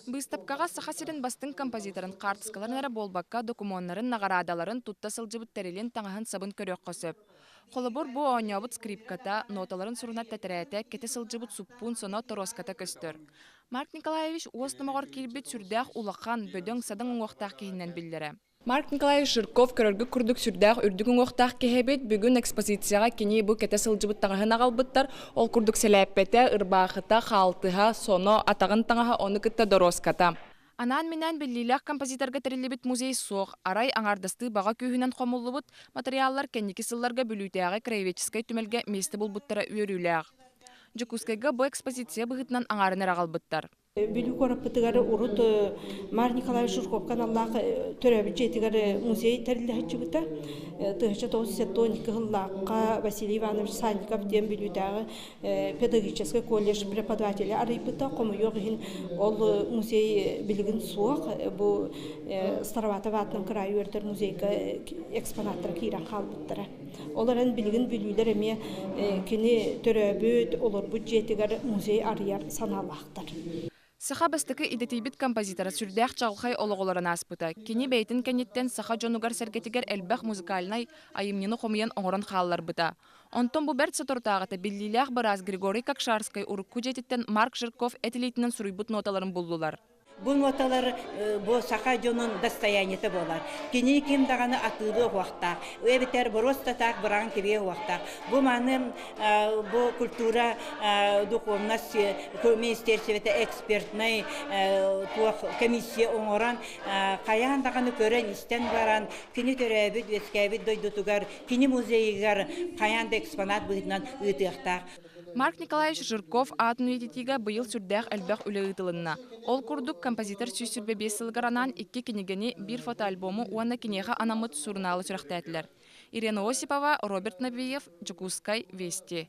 Быстапкаға сахасирин бастың композиторын қартыскаларнара болбакка документарын нағарадаларын тутта сылжыбыт тәрелен таңаһын сабын көрөк қосып. Холобур бу оңябыт скрипката, ноталарын сурунат тәтірәті, кете сылжыбыт суппун соно тороската көстөр. Марк Николаевич уостымағыр кирбит сүрдәқ улақан бөдөң садың оңуақтақ кейіннен білдері. Марк Николаевич Жирков көрөргү күрдүк сүрдәқ үрдүгүн оқтақ кехебет бүгүн экспозицияға кені бу кете сылжыбыт таңаһын агалбыттар, ол күрдүк селәппете, ырбақыта, халтыха, соно, атағын таңаһа, оны кытта дороската. Анан менен биллилях композиторга терилибит музей соқ, арай аңардасты баға күйінен қомуллыбыт материаллар кенники сылларга бүлүйтәғі краеведческай түмелге месті бұлбыттара үйөрүләғ. Жукускайга бу экспозиция бұғытынан аңарынар агалбыттар. Билүү кораппытыгары урут Марк Николаевич Жирков каналлах төрөбүт жетигары музей терилдехчибыта. Тыгыча 1912 жыллакка Василий Иванович Санников дем билүүдагы педагогический колледж преподаватели арыйбыта комуйогин ол музей билигин суак бу Староватов атынан край өртөр музейга экспонаттар кийрен калбыттара. Оларын билигин билүүдер эме кини төрөбүт олор бу жетигары музей арыяр саналактар. Саха бастыкы идетейбит композитора сүрдәк чалхай ологоларын аспыта. Кені бәйтін кәнеттен саха жонугар сәргетігер әлбәқ музыкалинай айымнені қомиян оңырын қалалар бұта. Онтон бұ бәрт сатортағыта биллилях бараз Григорий Кокшарскай урукку жетіттен Марк Жирков этилейтінен суруйбут ноталарын бұлдылар. Бұл ноталар бұл сақа жонын достояниеті болар. Кені кем дағаны атылы уақтақ, өбітер бұростатақ бұраған кебе уақтақ. Бұл маны бұл культура духовность министерстветі экспертный комиссия оңыран қаян дағаны көрен істен баран, кені төрәбіт, вескәбіт дойдутугар, кені музейгар қаянды экспонат бұғытынан ұйтықтақ. Марк Николаевич Жирков атын үйдетігі бұйыл сүрдәқ әлбәқ үлі ұйтылынна. Ол күрдік композитор сүйсірбе 5 сылғаранан 2 кенегені бір фотоальбому уанна кенеға анамыт сурналы сүріқтәтілер. Ирина Осипова, Роберт Набиев, Жукускай, Вести.